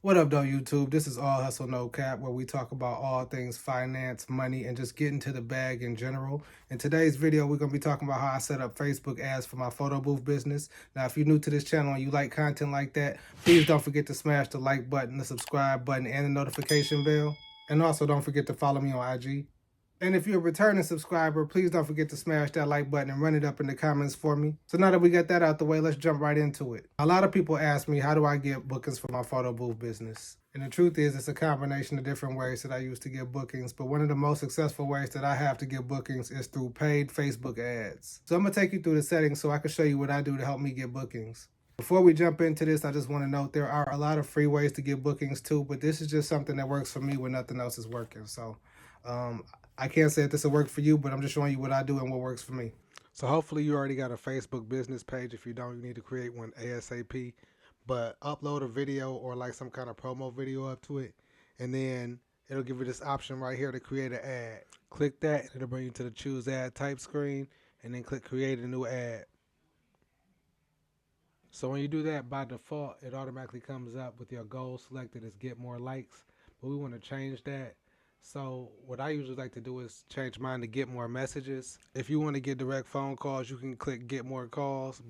What up, though, YouTube? This is All Hustle No Cap, where we talk about all things finance, money, and just getting to the bag in general. In today's video, we're going to be talking about how I set up Facebook ads for my photo booth business. Now, if you're new to this channel and you like content like that, please don't forget to smash the like button, the subscribe button, and the notification bell. And also, don't forget to follow me on IG. And if you're a returning subscriber, please don't forget to smash that like button and run it up in the comments for me. So now that we got that out the way, let's jump right into it. A lot of people ask me, how do I get bookings for my photo booth business? And the truth is, it's a combination of different ways that I use to get bookings, but one of the most successful ways that I have to get bookings is through paid Facebook ads. So I'm going to take you through the settings so I can show you what I do to help me get bookings. Before we jump into this, I just want to note there are a lot of free ways to get bookings too, but this is just something that works for me when nothing else is working. So I can't say if this will work for you, but I'm just showing you what I do and what works for me. So hopefully you already got a Facebook business page. If you don't, you need to create one ASAP. But upload a video or like some kind of promo video up to it, and then it'll give you this option right here to create an ad. Click that, and it'll bring you to the choose ad type screen, and then click create a new ad. So when you do that, by default, it automatically comes up with your goal selected as get more likes, but we want to change that. So what I usually like to do is change mine to get more messages. If you want to get direct phone calls, you can click get more calls.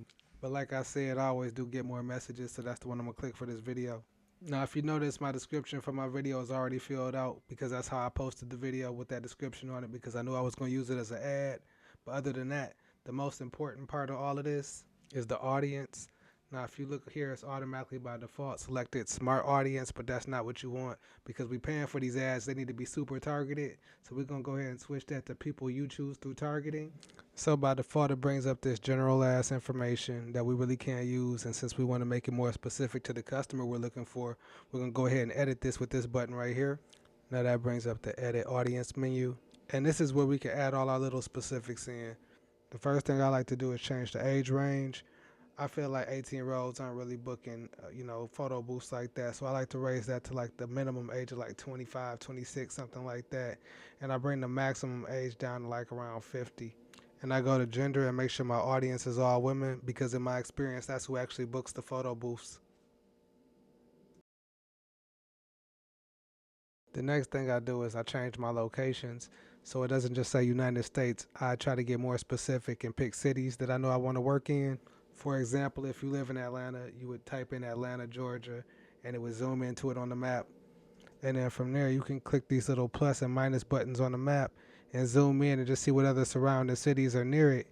But like I said, I always do get more messages, so that's the one I'm going to click for this video. Now, if you notice, my description for my video is already filled out because that's how I posted the video with that description on it, because I knew I was going to use it as an ad. But other than that, the most important part of all of this is the audience. Now, if you look here, it's automatically by default selected smart audience, but that's not what you want because we're paying for these ads. They need to be super targeted. So we're going to go ahead and switch that to people you choose through targeting. So by default, it brings up this general ass information that we really can't use. And since we want to make it more specific to the customer we're looking for, we're going to go ahead and edit this with this button right here. Now that brings up the edit audience menu. And this is where we can add all our little specifics in. The first thing I like to do is change the age range. I feel like 18-year-olds aren't really booking, photo booths like that. So I like to raise that to like the minimum age of like 25, 26, something like that. And I bring the maximum age down to like around 50. And I go to gender and make sure my audience is all women because in my experience, that's who actually books the photo booths. The next thing I do is I change my locations so it doesn't just say United States. I try to get more specific and pick cities that I know I want to work in. For example, if you live in Atlanta, you would type in Atlanta, Georgia, and it would zoom into it on the map. And then from there, you can click these little plus and minus buttons on the map and zoom in and just see what other surrounding cities are near it.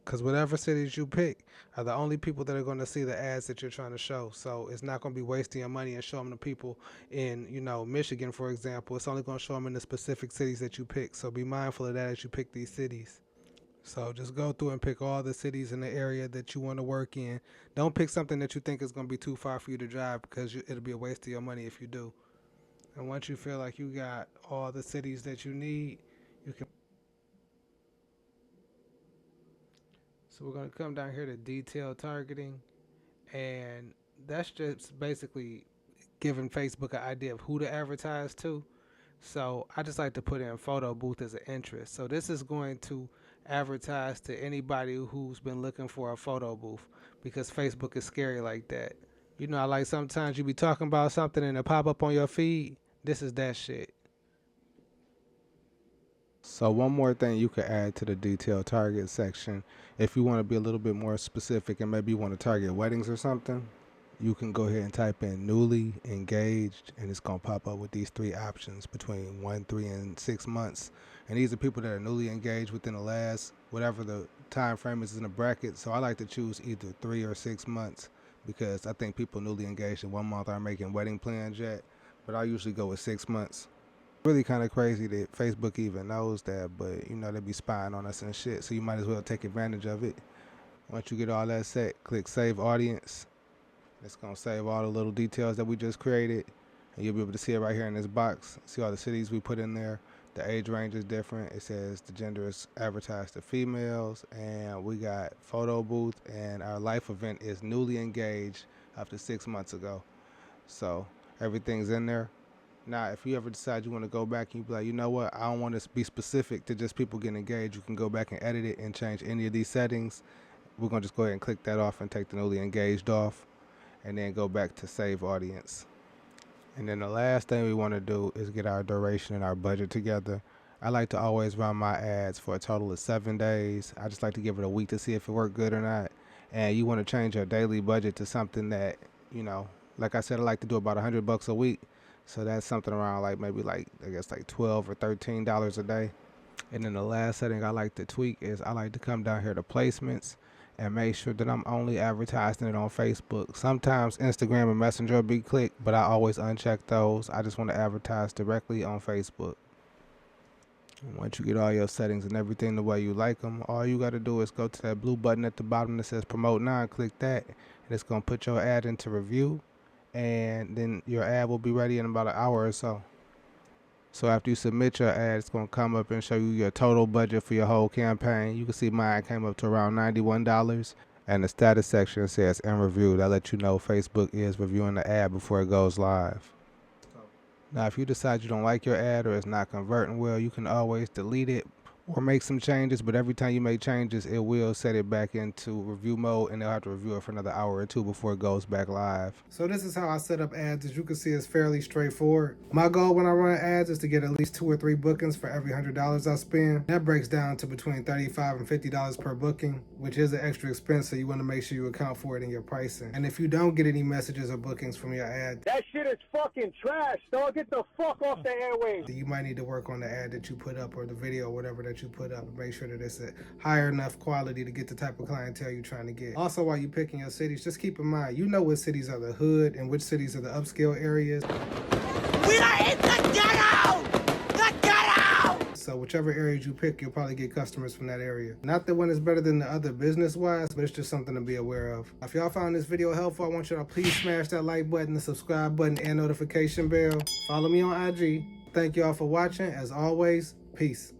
Because whatever cities you pick are the only people that are going to see the ads that you're trying to show. So it's not going to be wasting your money and show them to people in, Michigan, for example. It's only going to show them in the specific cities that you pick. So be mindful of that as you pick these cities. So just go through and pick all the cities in the area that you want to work in. Don't pick something that you think is going to be too far for you to drive because it'll be a waste of your money if you do. And once you feel like you got all the cities that you need, you can. So we're going to come down here to detailed targeting. And that's just basically giving Facebook an idea of who to advertise to. So I just like to put in photo booth as an interest. So this is going to advertise to anybody who's been looking for a photo booth because Facebook is scary like that. Like sometimes you be talking about something and it pop up on your feed. This is that shit. So one more thing you could add to the detailed target section, if you want to be a little bit more specific and maybe you want to target weddings or something, you can go ahead and type in newly engaged and it's going to pop up with these three options between 1, 3, and 6 months. And these are people that are newly engaged within the last, whatever the time frame is in the bracket. So I like to choose either 3 or 6 months because I think people newly engaged in 1 month aren't making wedding plans yet. But I usually go with 6 months. Really kind of crazy that Facebook even knows that, but they be spying on us and shit, so you might as well take advantage of it. Once you get all that set, click save audience. It's gonna save all the little details that we just created, and you'll be able to see it right here in this box. See all the cities we put in there. The age range is different. It says the gender is advertised to females, and we got photo booth, and our life event is newly engaged after 6 months ago. So everything's in there. Now, if you ever decide you want to go back and you be like, you know what, I don't want to be specific to just people getting engaged, you can go back and edit it and change any of these settings. We're going to just go ahead and click that off and take the newly engaged off and then go back to save audience. And then the last thing we want to do is get our duration and our budget together. I like to always run my ads for a total of 7 days. I just like to give it a week to see if it worked good or not. And you want to change your daily budget to something that, like I said, I like to do about $100 a week. So that's something around like maybe like I guess like $12 or $13 a day. And then the last setting I like to tweak is I like to come down here to placements and make sure that I'm only advertising it on Facebook. Sometimes Instagram and Messenger will be clicked, but I always uncheck those. I just want to advertise directly on Facebook. And once you get all your settings and everything the way you like them, all you got to do is go to that blue button at the bottom that says promote now and click that. And it's going to put your ad into review. And then your ad will be ready in about an hour or so. So after you submit your ad, it's going to come up and show you your total budget for your whole campaign. You can see mine came up to around $91. And the status section says in review. That lets you know Facebook is reviewing the ad before it goes live. Now, if you decide you don't like your ad or it's not converting well, you can always delete it or make some changes. But every time you make changes, it will set it back into review mode, and they'll have to review it for another hour or two before it goes back live. So this is how I set up ads. As you can see, it's fairly straightforward. My goal when I run ads is to get at least 2 or 3 bookings for every $100 I spend. That breaks down to between $35 and $50 per booking, which is an extra expense, so you want to make sure you account for it in your pricing. And if you don't get any messages or bookings from your ad, that shit is fucking trash, dog. Get the fuck off the airwaves. You might need to work on the ad that you put up or the video or whatever that you put up and make sure that it's a higher enough quality to get the type of clientele you're trying to get. Also, while you're picking your cities, just keep in mind, you know which cities are the hood and which cities are the upscale areas. We are in the ghetto! The ghetto! So whichever areas you pick, you'll probably get customers from that area. Not that one is better than the other business-wise, but it's just something to be aware of. If y'all found this video helpful, I want y'all to please smash that like button, the subscribe button, and notification bell. Follow me on IG. Thank y'all for watching. As always, peace.